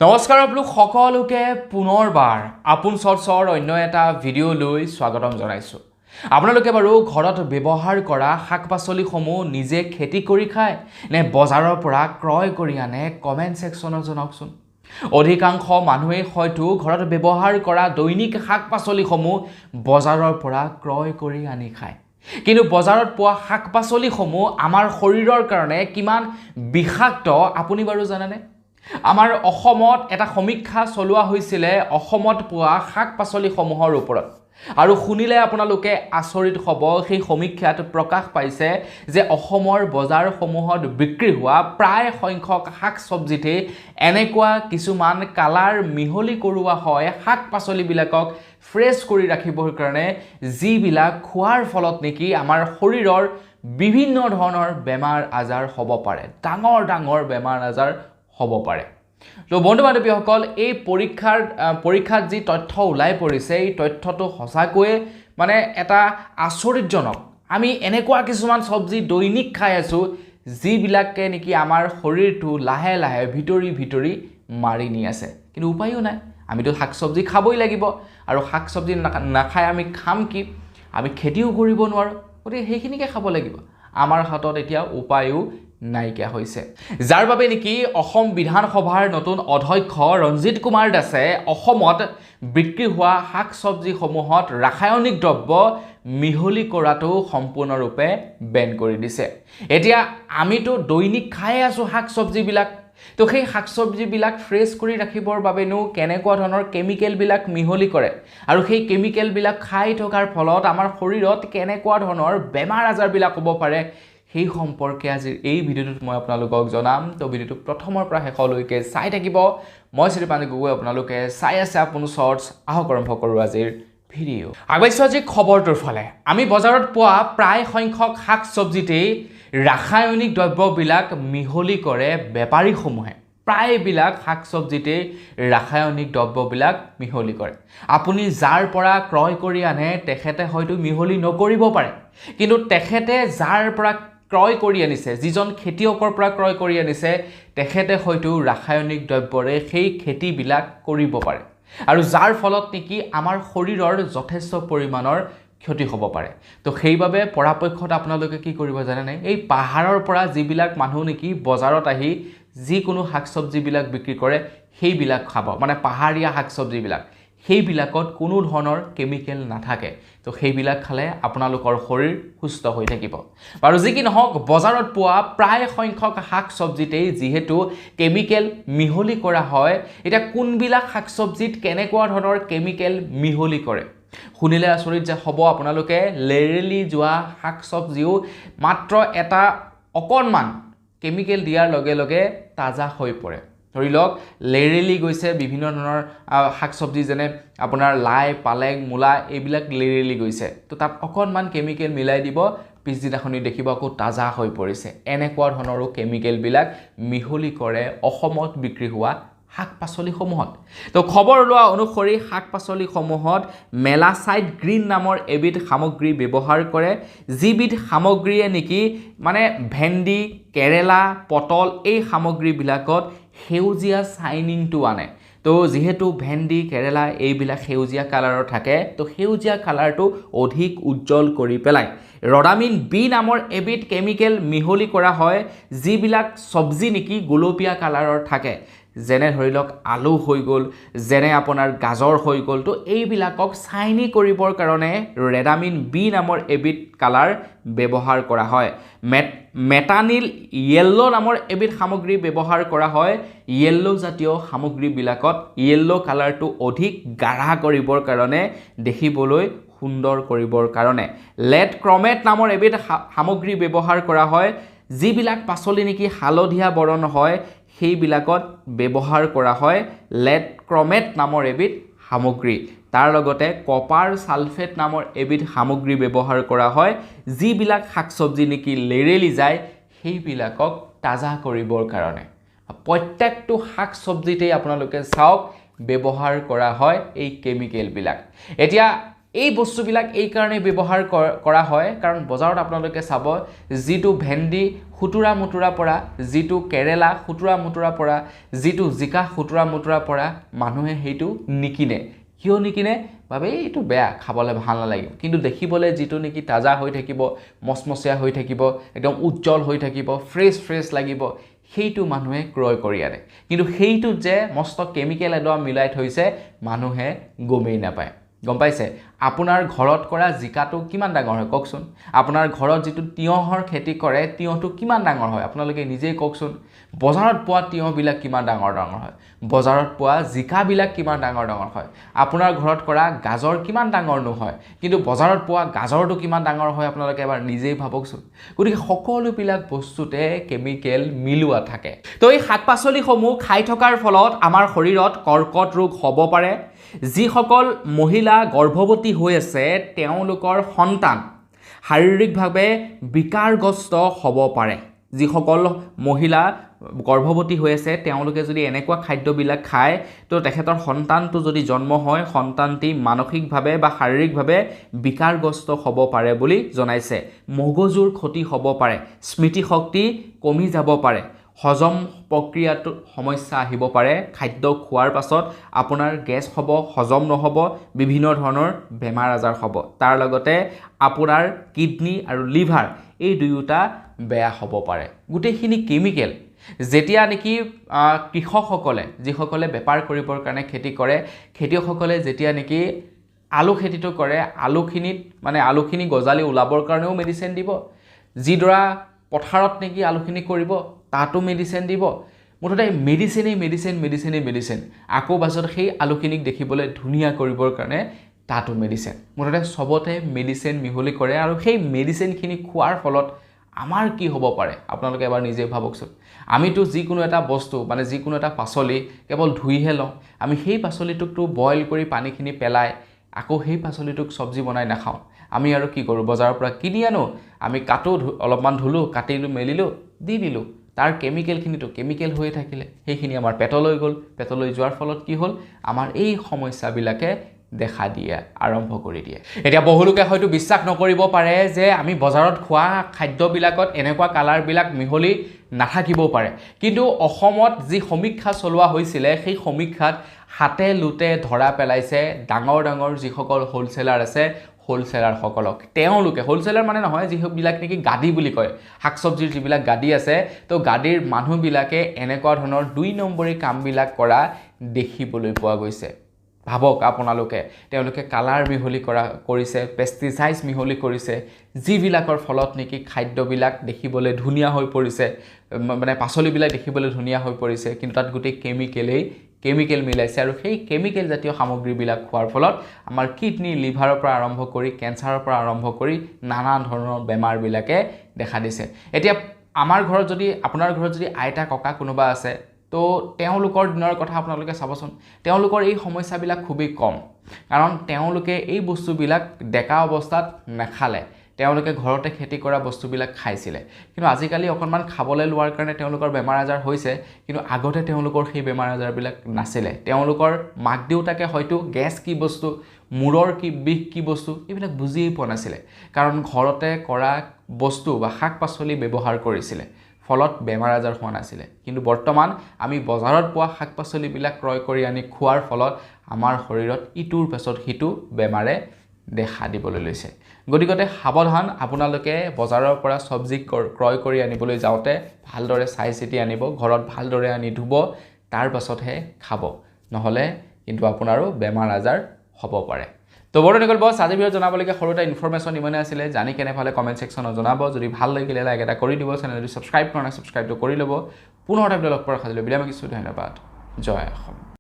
নমস্কাৰ আপোনালোক সকলোকে পুনৰবাৰ আপোন চৰ্চৰ অন্য এটা ভিডিঅ' লৈ স্বাগতম জনাইছোঁ। আপোনালোকে বাৰু ঘৰত ব্যৱহাৰ কৰা শাক-পাচলিসমূহ নিজে খেতি কৰি খায় নে বজাৰৰ পৰা ক্ৰয় কৰি আনে? কমেণ্ট ছেকশ্যনত জনাওকচোন। অধিকাংশ মানুহে হয়তো ঘৰত ব্যৱহাৰ কৰা দৈনিক শাক-পাচলিসমূহ বজাৰৰ পৰা ক্ৰয় কৰি আনি খায়। কিন্তু বজাৰত পোৱা শাক-পাচলিসমূহ আমাৰ শৰীৰৰ কাৰণে কিমান বিষাক্ত আপুনি বাৰু জানেনে? আমাৰ অসমত এটা সমীক্ষা চলোৱা হৈছিলে অসমত পোৱা শাক-পাচলিসমূহৰ ওপৰত। আৰু শুনিলে আপোনালোকে আচৰিত হ'ব, সেই সমীক্ষাত প্ৰকাশ পাইছে যে অসমৰ বজাৰসমূহত বিক্ৰী হোৱা প্ৰায় সংখ্যক শাক-চব্জিতে এনেকুৱা কিছুমান কালাৰ মিহলি কৰোৱা হয় শাক-পাচলিবিলাকক ফ্ৰেছ কৰি ৰাখিবৰ কাৰণে, যিবিলাক খোৱাৰ ফলত নেকি আমাৰ শৰীৰৰ বিভিন্ন ধৰণৰ বেমাৰ আজাৰ হ'ব পাৰে, ডাঙৰ ডাঙৰ বেমাৰ আজাৰ হ'ব পাৰে। তো বন্ধু বান্ধৱীসকল, এই পৰীক্ষাত যি তথ্য ওলাই পৰিছে, এই তথ্যটো সঁচাকৈয়ে এটা আচৰিতজনক। আমি এনেকুৱা কিছুমান চব্জি দৈনিক খাই আছোঁ যিবিলাকে নেকি আমাৰ শৰীৰটো লাহে লাহে ভিতৰি মাৰি নি আছে। কিন্তু উপায়ো নাই, আমিতো শাক চব্জি খাবই লাগিব। আৰু শাক চব্জি নাখায় আমি খাম কি? আমি খেতিও কৰিব নোৱাৰোঁ, গতিকে সেইখিনিকে খাব লাগিব। আমাৰ হাতত এতিয়া উপায়ো নাইকিয়া হৈছে, যাৰ বাবে নেকি অসম বিধানসভাৰ নতুন অধ্যক্ষ ৰঞ্জিত কুমাৰ দাসে অসমত বিক্ৰী হোৱা শাক চব্জিসমূহত ৰাসায়নিক দ্ৰব্য মিহলি কৰাটো সম্পূৰ্ণৰূপে বেন কৰি দিছে। এতিয়া আমিতো দৈনিক খাই আছোঁ শাক চব্জিবিলাক, তো সেই শাক চব্জিবিলাক ফ্ৰেছ কৰি ৰাখিবৰ বাবেনো কেনেকুৱা ধৰণৰ কেমিকেলবিলাক মিহলি কৰে, আৰু সেই কেমিকেলবিলাক খাই থকাৰ ফলত আমাৰ শৰীৰত কেনেকুৱা ধৰণৰ বেমাৰ আজাৰবিলাক হ'ব পাৰে, সেই সম্পৰ্কে আজিৰ এই ভিডিঅ'টোত মই আপোনালোকক জনাম। তো ভিডিঅ'টো প্ৰথমৰ পৰা শেষলৈকে চাই থাকিব। মই শ্ৰীপানী গগৈ, আপোনালোকে চাই আছে আপোন চৰ্টছ। আহক আৰম্ভ কৰোঁ আজিৰ ভিডিঅ'। আগবাঢ়িছোঁ আজি খবৰটোৰ ফালে। আমি বজাৰত পোৱা প্ৰায় সংখ্যক শাক চব্জিতেই ৰাসায়নিক দ্ৰব্যবিলাক মিহলি কৰে বেপাৰীসমূহে। প্ৰায়বিলাক শাক চব্জিতে ৰাসায়নিক দ্ৰব্যবিলাক মিহলি কৰে। আপুনি যাৰ পৰা ক্ৰয় কৰি আনে তেখেতে হয়তো মিহলি নকৰিব পাৰে, কিন্তু তেখেতে যাৰ পৰা ক্ৰয় কৰি আনিছে, যিজন খেতিয়কৰ পৰা ক্ৰয় কৰি আনিছে, তেখেতে হয়তো ৰাসায়নিক দ্ৰব্যৰে সেই খেতিবিলাক কৰিব পাৰে, আৰু যাৰ ফলত নেকি আমাৰ শৰীৰৰ যথেষ্ট পৰিমাণৰ ক্ষতি হ'ব পাৰে। তো সেইবাবে পৰাপক্ষত আপোনালোকে কি কৰিব জানেনে? এই পাহাৰৰ পৰা যিবিলাক মানুহ নেকি বজাৰত আহি যিকোনো শাক চব্জিবিলাক বিক্ৰী কৰে, সেইবিলাক খাব। পাহাৰীয়া শাক চব্জিবিলাক, সেইবিলাকত কোনো ধৰণৰ কেমিকেল নাথাকে। তো সেইবিলাক খালে আপোনালোকৰ শৰীৰ সুস্থ হৈ থাকিব। বাৰু যি কি নহওক, বজাৰত পোৱা প্ৰায় সংখ্যক শাক চব্জিতেই যিহেতু কেমিকেল মিহলি কৰা হয়, এতিয়া কোনবিলাক শাক চব্জিত কেনেকুৱা ধৰণৰ কেমিকেল মিহলি কৰে শুনিলে আচৰিত যে হ'ব আপোনালোকে। লেৰেলি যোৱা শাক চব্জিও মাত্ৰ এটা অকণমান কেমিকেল দিয়াৰ লগে লগে তাজা হৈ পৰে। ধৰি লওক লেৰেলি গৈছে বিভিন্ন ধৰণৰ শাক চব্জি, যেনে আপোনাৰ লাই, পালেং, মূলা, এইবিলাক লেৰেলি গৈছে, তো তাত অকণমান কেমিকেল মিলাই দিব, পিছদিনাখনি দেখিব আকৌ তাজা হৈ পৰিছে। এনেকুৱা ধৰণৰো কেমিকেলবিলাক মিহলি কৰে অসমত বিক্ৰী হোৱা শাক পাচলিসমূহত। তো খবৰ ওলোৱা অনুসৰি শাক পাচলিসমূহত মেলাচাইট গ্ৰীণ নামৰ এবিধ সামগ্ৰী ব্যৱহাৰ কৰে, যিবিধ সামগ্ৰীয়ে নেকি ভেন্দি, কেৰেলা, পটল এই সামগ্ৰীবিলাকত সেউজীয়া চাইনিংটো আনে। তো যিহেতু ভেন্দি, কেৰেলা এইবিলাক সেউজীয়া কালাৰৰ থাকে, তো সেউজীয়া কালাৰটো অধিক উজ্জ্বল কৰি পেলায়। ৰডামিন বি নামৰ এবিধ কেমিকেল মিহলি কৰা হয়, যিবিলাক চব্জি নেকি গোলপীয়া কালাৰৰ থাকে, যেনে ধৰি লওক আলু হৈ গ'ল, যেনে আপোনাৰ গাজৰ হৈ গ'ল। তো এইবিলাকক চাইনি কৰিবৰ কাৰণে ৰেডামিন বি নামৰ এবিধ কালাৰ ব্যৱহাৰ কৰা হয়। মেটানিল য়েল্ল' নামৰ এবিধ সামগ্ৰী ব্যৱহাৰ কৰা হয়, য়েল্ল' জাতীয় সামগ্ৰীবিলাকত য়েল্ল' কালাৰটো অধিক গাঢ়া কৰিবৰ কাৰণে, দেখিবলৈ সুন্দৰ কৰিবৰ কাৰণে। লেড ক্ৰমেট নামৰ এবিধ সামগ্ৰী ব্যৱহাৰ কৰা হয়, যিবিলাক পাচলি নেকি হালধীয়া বৰণ হয়, সেইবিলাকত ব্যৱহাৰ কৰা হয় লেড ক্ৰমেট নামৰ এবিধ সামগ্ৰী। তাৰ লগতে কপাৰ ছালফেট নামৰ এবিধ সামগ্ৰী ব্যৱহাৰ কৰা হয়, যিবিলাক শাক চব্জি নেকি লেৰেলি যায়, সেইবিলাকক তাজা কৰিবৰ কাৰণে। প্ৰত্যেকটো শাক চব্জিতেই আপোনালোকে চাওক ব্যৱহাৰ কৰা হয় এই কেমিকেলবিলাক। এতিয়া এই বস্তুবিলাক এই কাৰণে ব্যৱহাৰ কৰা হয় কাৰণ বজাৰত আপোনালোকে চাব যিটো ভেন্দি খুতুৰা মুতুৰা পৰা যিটো কেৰেলা খুতুৰা মুতুৰা পৰা যিটো জিকা খুতুৰা মুতুৰা পৰা মানুহে সেইটো নিকিনে কিয় নিকিনে বাবে এইটো বেয়া খাবলৈ ভাল নালাগিব কিন্তু দেখিবলৈ যিটো নেকি তাজা হৈ থাকিব মচমচীয়া হৈ থাকিব একদম উজ্জ্বল হৈ থাকিব ফ্ৰেছ লাগিব সেইটো মানুহে ক্ৰয় কৰি আনে কিন্তু সেইটো যে মস্ত কেমিকেল এডৰা মিলাই থৈছে মানুহে গমেই নাপায় গম পাইছে আপোনাৰ ঘৰত কৰা জিকাটো কিমান ডাঙৰ হয় কওকচোন আপোনাৰ ঘৰত যিটো তিয়হৰ খেতি কৰে তিয়হটো কিমান ডাঙৰ হয় আপোনালোকে নিজেই কওকচোন বজাৰত পোৱা তিয়হবিলাক কিমান ডাঙৰ হয় বজাৰত পোৱা জিকাবিলাক কিমান ডাঙৰ হয় আপোনাৰ ঘৰত কৰা গাজৰ কিমান ডাঙৰ নহয় কিন্তু বজাৰত পোৱা গাজৰটো কিমান ডাঙৰ হয় আপোনালোকে এবাৰ নিজেই ভাবকচোন গতিকে সকলোবিলাক বস্তুতে কেমিকেল মিলোৱা থাকে তো এই শাক-পাচলিসমূহ খাই থকাৰ ফলত আমাৰ শৰীৰত কৰ্কট ৰোগ হ'ব পাৰে যিসকল মহিলা গৰ্ভৱতী হৈ আছে তেওঁলোকৰ সন্তান শাৰীৰিকভাৱে বিকাৰগ্ৰস্ত হ'ব পাৰে যিসকল মহিলা গৰ্ভৱতী হৈ আছে তেওঁলোকে যদি এনেকুৱা খাদ্যবিলাক খায় তো তেখেতৰ সন্তানটো যদি জন্ম হয় সন্তানটি মানসিকভাৱে বা শাৰীৰিকভাৱে বিকাৰগ্ৰস্ত হ'ব পাৰে বুলি জনাইছে মগজুৰ ক্ষতি হ'ব পাৰে স্মৃতিশক্তি কমি যাব পাৰে হজম প্ৰক্ৰিয়াটো সমস্যা আহিব পাৰে খাদ্য খোৱাৰ পাছত আপোনাৰ গেছ হ'ব হজম নহ'ব বিভিন্ন ধৰণৰ বেমাৰ আজাৰ হ'ব তাৰ লগতে আপোনাৰ কিডনি আৰু লিভাৰ এই দুয়োটা বেয়া হ'ব পাৰে গোটেইখিনি কেমিকেল যেতিয়া নেকি কৃষকসকলে যিসকলে বেপাৰ কৰিবৰ কাৰণে খেতি কৰে খেতিয়কসকলে যেতিয়া নেকি আলু খেতিটো কৰে আলুখিনি গজালি ওলাবৰ কাৰণেও মেডিচিন দিব যিদৰা পথাৰত নেকি আলুখিনি কৰিব তাতো মেডিচিন দিব মুঠতে মেডিচিন আকৌ বাছত সেই আলুখিনিক দেখিবলৈ ধুনীয়া কৰিবৰ কাৰণে তাতো মেডিচিন মুঠতে সবতে মেডিচিন মিহলি কৰে আৰু সেই মেডিচিনখিনি খোৱাৰ ফলত আমাৰ কি হ'ব পাৰে আপোনালোকে এবাৰ নিজে ভাবকচোন আমিতো যিকোনো এটা বস্তু মানে যিকোনো এটা পাচলি কেৱল ধুইহে লওঁ আমি সেই পাচলিটোকটো বইল কৰি পানীখিনি পেলাই আকৌ সেই পাচলিটোক সবজি বনাই নাখাওঁ আমি আৰু কি কৰোঁ বজাৰৰ পৰা কিনি আনো আমি কাটো অলপমান ধুলো কাটিলো মেলিলো দি দিলো তাৰ কেমিকেল হৈ থাকিলে সেইখিনি আমাৰ পেটলৈ গ'ল পেটলৈ যোৱাৰ ফলত কি হ'ল আমাৰ এই সমস্যাবিলাকে দেখা দিয়া আৰম্ভ কৰি দিয়ে এতিয়া বহুলোকে হয়তো বিশ্বাস নকৰিব পাৰে যে আমি বজাৰত খোৱা খাদ্যবিলাকত এনেকুৱা কালাৰবিলাক মিহলি নাথাকিব পাৰে কিন্তু অসমত যি সমীক্ষা চলোৱা হৈছিলে সেই সমীক্ষাত হাতে লুতে ধৰা পেলাইছে ডাঙৰ যিসকল হোলসেলাৰ আছে হোলসেলাৰসকলক তেওঁলোকে হোলসেলাৰ মানে নহয় যিবিলাক নেকি গাদী বুলি কয় শাক চব্জিৰ যিবিলাক গাদী আছে তো গাদীৰ মানুহবিলাকে এনেকুৱা ধৰণৰ 2 নম্বৰী কামবিলাক কৰা দেখিবলৈ পোৱা গৈছে ভাবক আপোনালোকে তেওঁলোকে কালাৰ মিহলি কৰিছে পেষ্টিসাইডছ মিহলি কৰিছে যিবিলাকৰ ফলত নেকি খাদ্যবিলাক দেখিবলৈ ধুনীয়া হৈ পৰিছে মানে পাচলিবিলাক দেখিবলৈ ধুনীয়া হৈ পৰিছে কিন্তু তাত গোটেই কেমিকেল মিলাইছে আৰু সেই কেমিকেল জাতীয় সামগ্ৰীবিলাক খোৱাৰ ফলত আমাৰ কিডনি লিভাৰৰ পৰা আৰম্ভ কৰি কেঞ্চাৰৰ পৰা আৰম্ভ কৰি নানা ধৰণৰ বেমাৰবিলাকে দেখা দিছে এতিয়া আমাৰ ঘৰত যদি আপোনাৰ ঘৰত যদি আইতা ককা কোনোবা আছে তো তেওঁলোকৰ দিনৰ কথা আপোনালোকে চাবচোন তেওঁলোকৰ এই সমস্যাবিলাক খুবেই কম কাৰণ তেওঁলোকে এই বস্তুবিলাক ডেকা অৱস্থাত নাখালে তেওঁলোকে ঘৰতে খেতি কৰা বস্তুবিলাক খাইছিলে কিন্তু আজিকালি অকনমান খাবলৈ লোৱাৰ কাৰণে তেওঁলোকৰ বেমাৰ আজাৰ হৈছে কিন্তু আগতে তেওঁলোকৰ সেই বেমাৰ আজাৰবিলাক নাছিলে তেওঁলোকৰ মাক দেউতাকে হয়তো গেছ কি বস্তু মূৰৰ কি বিষ কি বস্তু এইবিলাক বুজিয়েই পোৱা নাছিলে কাৰণ ঘৰতে কৰা বস্তু বা শাক পাচলি ব্যৱহাৰ কৰিছিলে ফলত বেমাৰ আজাৰ হোৱা নাছিলে কিন্তু বৰ্তমান আমি বজাৰত পোৱা শাক পাচলিবিলাক ক্ৰয় কৰি আনি খোৱাৰ ফলত আমাৰ শৰীৰত ইটোৰ পাছত হিটো বেমাৰে দেখা দিবলৈ লৈছে গতিকে সাৱধান আপোনালোকে বজাৰৰ পৰা সবজি ক্ৰয় কৰি আনিবলৈ যাওঁতে ভালদৰে চাই চিতি আনিব ঘৰত ভালদৰে আনি ধুব তাৰ পাছতহে খাব নহলে কিন্তু আপোনাৰো বেমাৰ আজাৰ হ'ব পাৰে তো বড়নিকল বস আজি ভিডিও জনাবলগীয়া সৰু এটা ইনফৰমেশ্যন ইমানে আছিলে জানি কেনে ভালে কমেন্ট সেকশনত জনাব যদি ভাল লাগিলে লাইক এটা কৰি দিব চেনেলটো সাবস্ক্ৰাইব কৰা নাই সাবস্ক্ৰাইবটো কৰি ল'ব পুনৰ এটা ভিডিও লগ পোৱাৰ খাজলৈ বিৰাম কিছু ধন্যবাদ জয় অসম